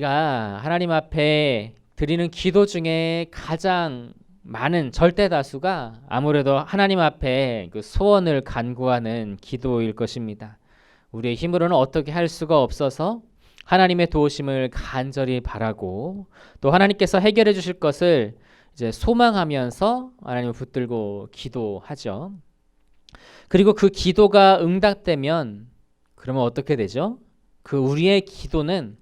우리가 하나님 앞에 드리는 기도 중에 가장 많은 절대 다수가 아무래도 하나님 앞에 그 소원을 간구하는 기도일 것입니다. 우리의 힘으로는 어떻게 할 수가 없어서 하나님의 도우심을 간절히 바라고 또 하나님께서 해결해 주실 것을 이제 소망하면서 하나님을 붙들고 기도하죠. 그리고 그 기도가 응답되면 그러면 어떻게 되죠? 그 우리의 기도는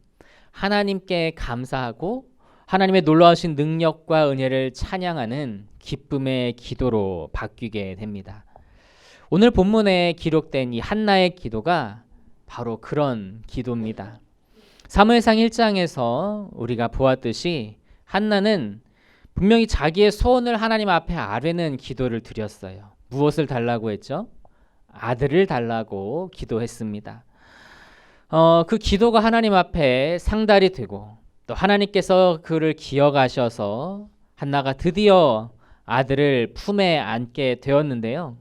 하나님께 감사하고 하나님의 놀라우신 능력과 은혜를 찬양하는 기쁨의 기도로 바뀌게 됩니다. 오늘 본문에 기록된 이 한나의 기도가 바로 그런 기도입니다. 사무엘상 1장에서 우리가 보았듯이 한나는 분명히 자기의 소원을 하나님 앞에 아뢰는 기도를 드렸어요. 무엇을 달라고 했죠? 아들을 달라고 기도했습니다. 그 기도가 하나님 앞에 상달이 되고 또 하나님께서 그를 기억하셔서 한나가 드디어 아들을 품에 안게 되었는데요.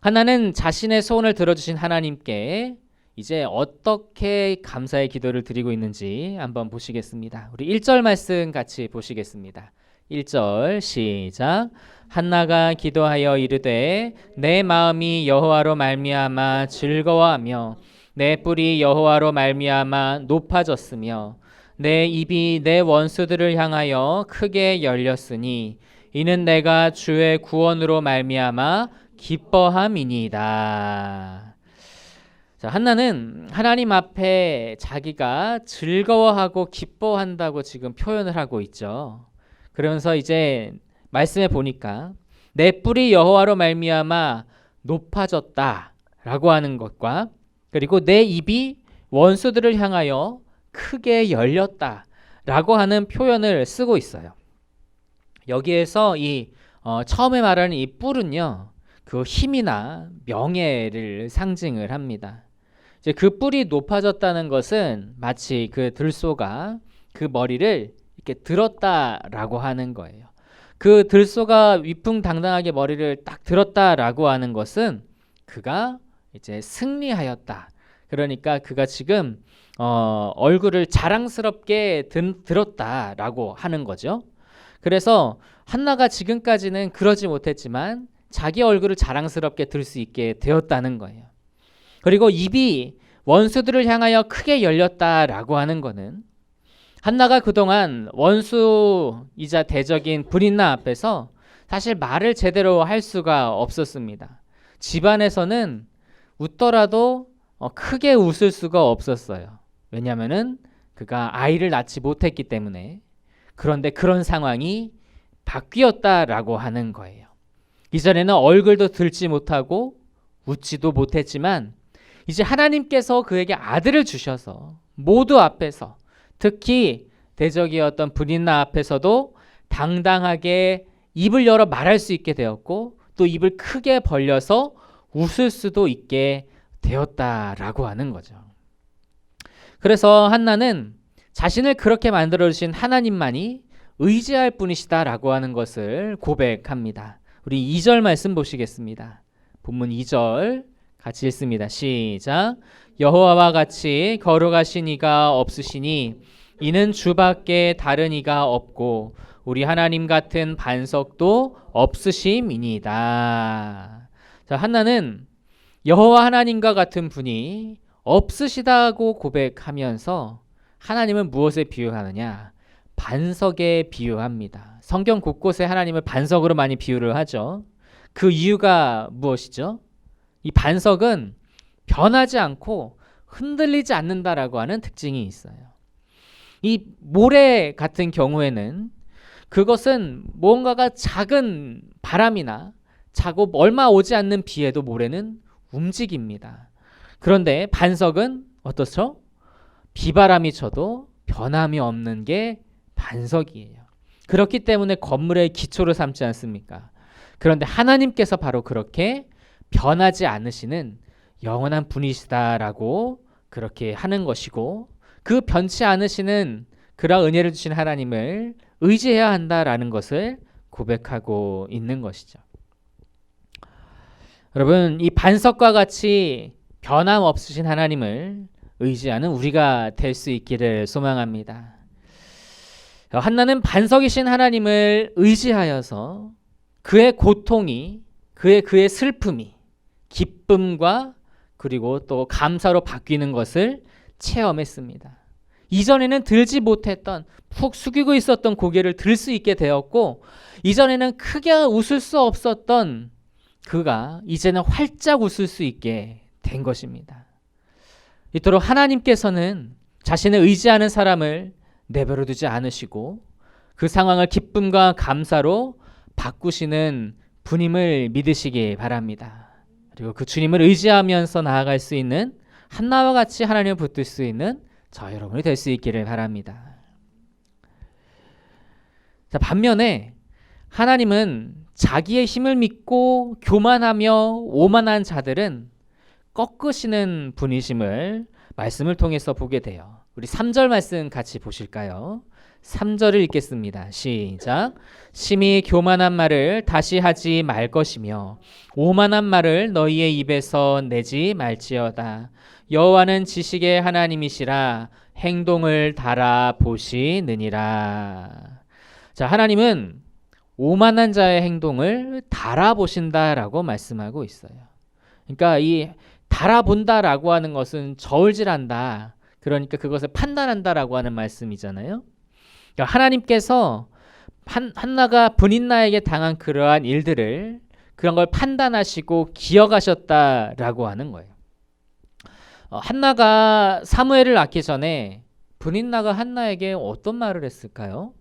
한나는 자신의 소원을 들어주신 하나님께 이제 어떻게 감사의 기도를 드리고 있는지 한번 보시겠습니다. 우리 1절 말씀 같이 보시겠습니다. 1절 시작. 한나가 기도하여 이르되 내 마음이 여호와로 말미암아 즐거워하며 내 뿔이 여호와로 말미암아 높아졌으며 내 입이 내 원수들을 향하여 크게 열렸으니 이는 내가 주의 구원으로 말미암아 기뻐함이니이다. 자, 한나는 하나님 앞에 자기가 즐거워하고 기뻐한다고 지금 표현을 하고 있죠. 그러면서 이제 말씀해 보니까 내 뿔이 여호와로 말미암아 높아졌다라고 하는 것과 그리고 내 입이 원수들을 향하여 크게 열렸다라고 하는 표현을 쓰고 있어요. 여기에서 처음에 말하는 이 뿔은요, 그 힘이나 명예를 상징을 합니다. 이제 그 뿔이 높아졌다는 것은 마치 그 들소가 그 머리를 이렇게 들었다라고 하는 거예요. 그 들소가 위풍당당하게 머리를 딱 들었다라고 하는 것은 그가 이제 승리하였다. 그러니까 그가 지금 얼굴을 자랑스럽게 들었다라고 하는 거죠. 그래서 한나가 지금까지는 그러지 못했지만 자기 얼굴을 자랑스럽게 들 수 있게 되었다는 거예요. 그리고 입이 원수들을 향하여 크게 열렸다라고 하는 거는 한나가 그동안 원수이자 대적인 브릿나 앞에서 사실 말을 제대로 할 수가 없었습니다. 집안에서는 웃더라도 크게 웃을 수가 없었어요. 왜냐하면은 그가 아이를 낳지 못했기 때문에. 그런데 그런 상황이 바뀌었다라고 하는 거예요. 이전에는 얼굴도 들지 못하고 웃지도 못했지만 이제 하나님께서 그에게 아들을 주셔서 모두 앞에서 특히 대적이었던 브릿나 앞에서도 당당하게 입을 열어 말할 수 있게 되었고 또 입을 크게 벌려서 웃을 수도 있게 되었다라고 하는 거죠. 그래서 한나는 자신을 그렇게 만들어주신 하나님만이 의지할 분이시다라고 하는 것을 고백합니다. 우리 2절 말씀 보시겠습니다. 본문 2절 같이 읽습니다. 시작. 여호와와 같이 거룩하신 이가 없으시니 이는 주밖에 다른 이가 없고 우리 하나님 같은 반석도 없으심이니이다. 자, 한나는 여호와 하나님과 같은 분이 없으시다고 고백하면서 하나님은 무엇에 비유하느냐? 반석에 비유합니다. 성경 곳곳에 하나님을 반석으로 많이 비유를 하죠. 그 이유가 무엇이죠? 이 반석은 변하지 않고 흔들리지 않는다라고 하는 특징이 있어요. 이 모래 같은 경우에는 그것은 뭔가가 작은 바람이나 작업 얼마 오지 않는 비에도 모래는 움직입니다. 그런데 반석은 어떻죠? 비바람이 쳐도 변함이 없는 게 반석이에요. 그렇기 때문에 건물의 기초를 삼지 않습니까? 그런데 하나님께서 바로 그렇게 변하지 않으시는 영원한 분이시다라고 그렇게 하는 것이고 그 변치 않으시는 그런 은혜를 주신 하나님을 의지해야 한다라는 것을 고백하고 있는 것이죠. 여러분, 이 반석과 같이 변함없으신 하나님을 의지하는 우리가 될 수 있기를 소망합니다. 한나는 반석이신 하나님을 의지하여서 그의 고통이 그의 슬픔이 기쁨과 그리고 또 감사로 바뀌는 것을 체험했습니다. 이전에는 들지 못했던 푹 숙이고 있었던 고개를 들 수 있게 되었고, 이전에는 크게 웃을 수 없었던 그가 이제는 활짝 웃을 수 있게 된 것입니다. 이토록 하나님께서는 자신을 의지하는 사람을 내버려 두지 않으시고 그 상황을 기쁨과 감사로 바꾸시는 분임을 믿으시기 바랍니다. 그리고 그 주님을 의지하면서 나아갈 수 있는 한나와 같이 하나님을 붙들 수 있는 저 여러분이 될 수 있기를 바랍니다. 자, 반면에 하나님은 자기의 힘을 믿고 교만하며 오만한 자들은 꺾으시는 분이심을 말씀을 통해서 보게 돼요. 우리 3절 말씀 같이 보실까요? 3절을 읽겠습니다. 시작. 심히 교만한 말을 다시 하지 말 것이며 오만한 말을 너희의 입에서 내지 말지어다. 여호와는 지식의 하나님이시라 행동을 달아보시느니라. 자, 하나님은 오만한 자의 행동을 달아보신다라고 말씀하고 있어요. 그러니까 이 달아본다라고 하는 것은 저울질한다. 그러니까 그것을 판단한다라고 하는 말씀이잖아요. 그러니까 하나님께서 한나가 분인나에게 당한 그러한 일들을 그런 걸 판단하시고 기억하셨다라고 하는 거예요. 한나가 사무엘을 낳기 전에 분인나가 한나에게 어떤 말을 했을까요?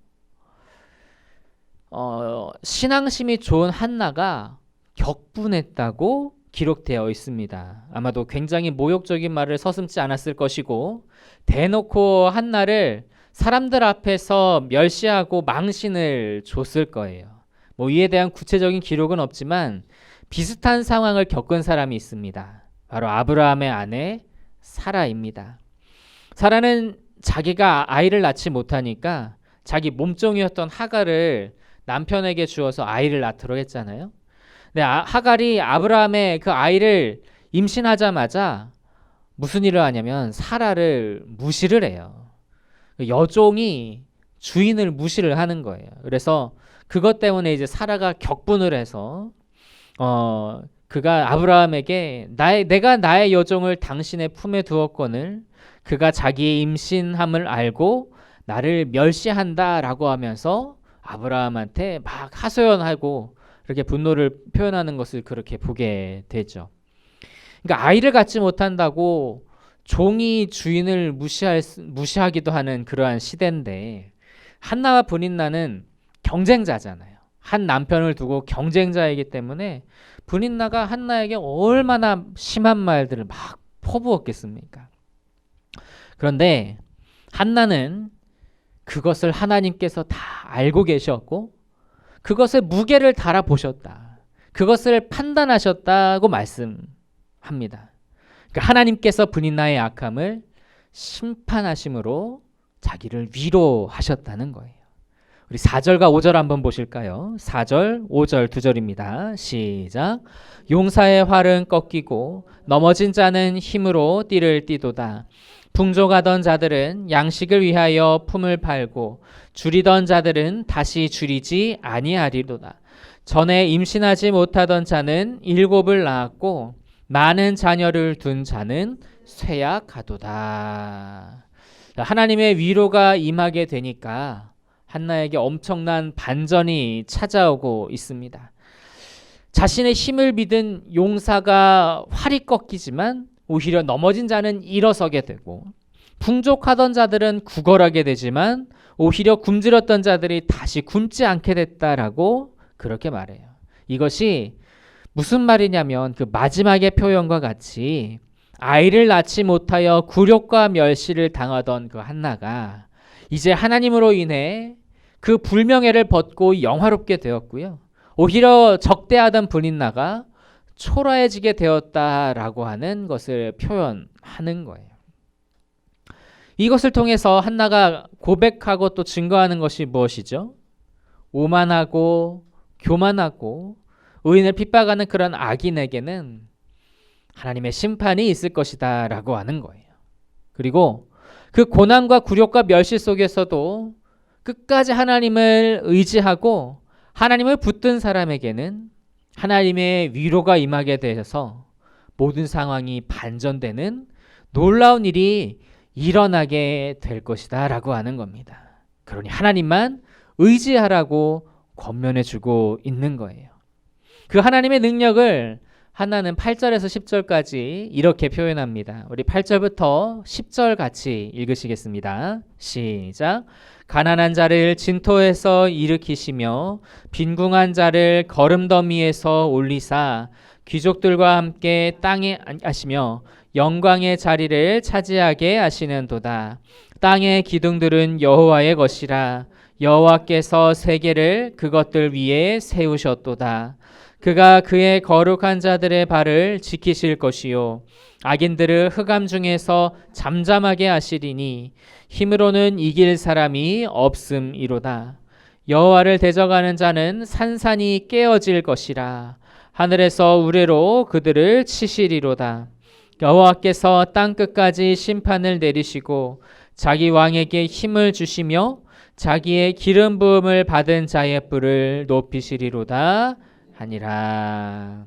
신앙심이 좋은 한나가 격분했다고 기록되어 있습니다. 아마도 굉장히 모욕적인 말을 서슴지 않았을 것이고 대놓고 한나를 사람들 앞에서 멸시하고 망신을 줬을 거예요. 뭐 이에 대한 구체적인 기록은 없지만 비슷한 상황을 겪은 사람이 있습니다. 바로 아브라함의 아내 사라입니다. 사라는 자기가 아이를 낳지 못하니까 자기 몸종이었던 하갈을 남편에게 주어서 아이를 낳도록 했잖아요. 근데 하갈이 아브라함의 그 아이를 임신하자마자 무슨 일을 하냐면 사라를 무시를 해요. 여종이 주인을 무시를 하는 거예요. 그래서 그것 때문에 이제 사라가 격분을 해서 그가 아브라함에게 내가 나의 여종을 당신의 품에 두었거늘 그가 자기의 임신함을 알고 나를 멸시한다라고 하면서 아브라함한테 막 하소연하고 그렇게 분노를 표현하는 것을 그렇게 보게 되죠. 그러니까 아이를 갖지 못한다고 종이 주인을 무시하기도 하는 그러한 시대인데 한나와 분인나는 경쟁자잖아요. 한 남편을 두고 경쟁자이기 때문에 분인나가 한나에게 얼마나 심한 말들을 막 퍼부었겠습니까? 그런데 한나는 그것을 하나님께서 다 알고 계셨고 그것의 무게를 달아보셨다. 그것을 판단하셨다고 말씀합니다. 그러니까 하나님께서 분인나의 악함을 심판하심으로 자기를 위로하셨다는 거예요. 우리 4절과 5절 한번 보실까요? 4절, 5절 두 절입니다. 시작. 용사의 활은 꺾이고 넘어진 자는 힘으로 띠를 띠도다. 풍족하던 자들은 양식을 위하여 품을 팔고 줄이던 자들은 다시 줄이지 아니하리로다. 전에 임신하지 못하던 자는 7을 낳았고 많은 자녀를 둔 자는 쇠약하도다. 하나님의 위로가 임하게 되니까 한나에게 엄청난 반전이 찾아오고 있습니다. 자신의 힘을 믿은 용사가 활이 꺾이지만 오히려 넘어진 자는 일어서게 되고 풍족하던 자들은 구걸하게 되지만 오히려 굶주렸던 자들이 다시 굶지 않게 됐다라고 그렇게 말해요. 이것이 무슨 말이냐면 그 마지막의 표현과 같이 아이를 낳지 못하여 굴욕과 멸시를 당하던 그 한나가 이제 하나님으로 인해 그 불명예를 벗고 영화롭게 되었고요. 오히려 적대하던 분인나가 초라해지게 되었다라고 하는 것을 표현하는 거예요. 이것을 통해서 한나가 고백하고 또 증거하는 것이 무엇이죠? 오만하고 교만하고 의인을 핍박하는 그런 악인에게는 하나님의 심판이 있을 것이다 라고 하는 거예요. 그리고 그 고난과 굴욕과 멸시 속에서도 끝까지 하나님을 의지하고 하나님을 붙든 사람에게는 하나님의 위로가 임하게 되어서 모든 상황이 반전되는 놀라운 일이 일어나게 될 것이다 라고 하는 겁니다. 그러니 하나님만 의지하라고 권면해 주고 있는 거예요. 그 하나님의 능력을 하나는 8절에서 10절까지 이렇게 표현합니다. 우리 8절부터 10절 같이 읽으시겠습니다. 시작. 가난한 자를 진토에서 일으키시며 빈궁한 자를 거름더미에서 올리사 귀족들과 함께 땅에 하시며 영광의 자리를 차지하게 하시는도다. 땅의 기둥들은 여호와의 것이라. 여호와께서 세계를 그것들 위에 세우셨도다. 그가 그의 거룩한 자들의 발을 지키실 것이요 악인들을 흑암 중에서 잠잠하게 하시리니 힘으로는 이길 사람이 없음이로다. 여호와를 대적하는 자는 산산이 깨어질 것이라. 하늘에서 우레로 그들을 치시리로다. 여호와께서 땅 끝까지 심판을 내리시고 자기 왕에게 힘을 주시며 자기의 기름 부음을 받은 자의 뿔을 높이시리로다 하니라.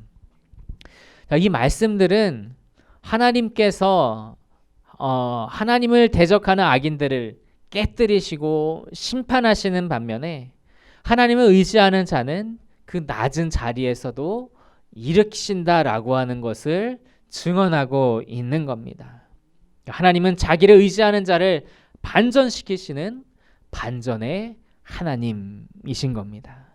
이 말씀들은 하나님께서 하나님을 대적하는 악인들을 깨뜨리시고 심판하시는 반면에 하나님을 의지하는 자는 그 낮은 자리에서도 일으키신다라고 하는 것을 증언하고 있는 겁니다. 하나님은 자기를 의지하는 자를 반전시키시는 반전의 하나님이신 겁니다.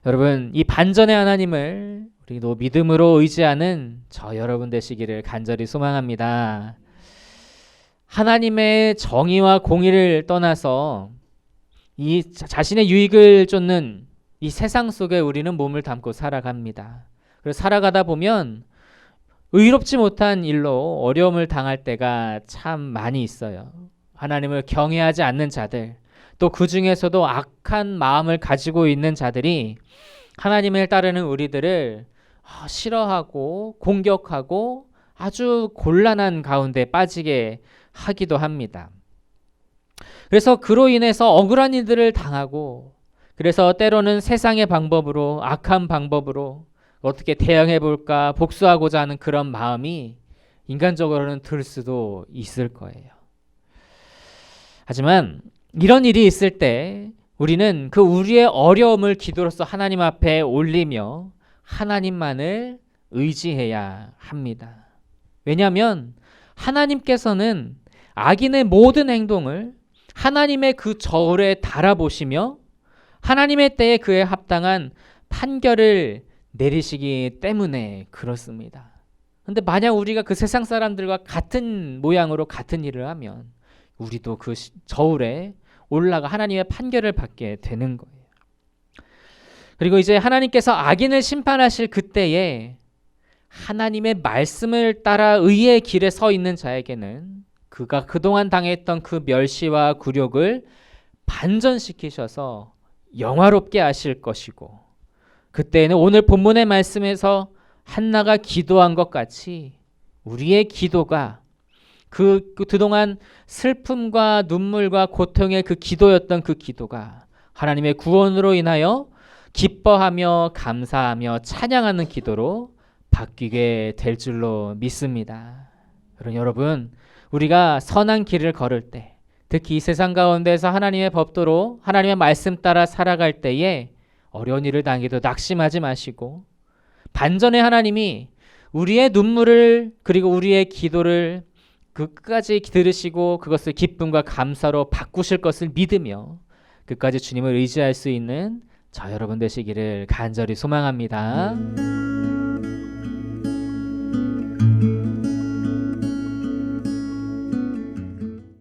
여러분, 이 반전의 하나님을 우리도 믿음으로 의지하는 저 여러분 되시기를 간절히 소망합니다. 하나님의 정의와 공의를 떠나서 이 자신의 유익을 쫓는 이 세상 속에 우리는 몸을 담고 살아갑니다. 그래서 살아가다 보면 의롭지 못한 일로 어려움을 당할 때가 참 많이 있어요. 하나님을 경외하지 않는 자들, 또 그 중에서도 악한 마음을 가지고 있는 자들이 하나님을 따르는 우리들을 싫어하고 공격하고 아주 곤란한 가운데 빠지게 하기도 합니다. 그래서 그로 인해서 억울한 일들을 당하고, 그래서 때로는 세상의 방법으로, 악한 방법으로 어떻게 대응해 볼까 복수하고자 하는 그런 마음이 인간적으로는 들 수도 있을 거예요. 하지만 이런 일이 있을 때 우리는 그 우리의 어려움을 기도로서 하나님 앞에 올리며 하나님만을 의지해야 합니다. 왜냐하면 하나님께서는 악인의 모든 행동을 하나님의 그 저울에 달아보시며 하나님의 때에 그에 합당한 판결을 내리시기 때문에 그렇습니다. 그런데 만약 우리가 그 세상 사람들과 같은 모양으로 같은 일을 하면 우리도 그 저울에 올라가 하나님의 판결을 받게 되는 거예요. 그리고 이제 하나님께서 악인을 심판하실 그때에 하나님의 말씀을 따라 의의 길에 서 있는 자에게는 그가 그동안 당했던 그 멸시와 굴욕을 반전시키셔서 영화롭게 하실 것이고, 그때에는 오늘 본문의 말씀에서 한나가 기도한 것 같이 우리의 기도가 그동안 슬픔과 눈물과 고통의 그 기도였던 그 기도가 하나님의 구원으로 인하여 기뻐하며 감사하며 찬양하는 기도로 바뀌게 될 줄로 믿습니다. 여러분, 우리가 선한 길을 걸을 때, 특히 이 세상 가운데서 하나님의 법도로 하나님의 말씀 따라 살아갈 때에 어려운 일을 당해도 낙심하지 마시고, 반전의 하나님이 우리의 눈물을 그리고 우리의 기도를 끝까지 들으시고 그것을 기쁨과 감사로 바꾸실 것을 믿으며 끝까지 주님을 의지할 수 있는 저 여러분 되시기를 간절히 소망합니다.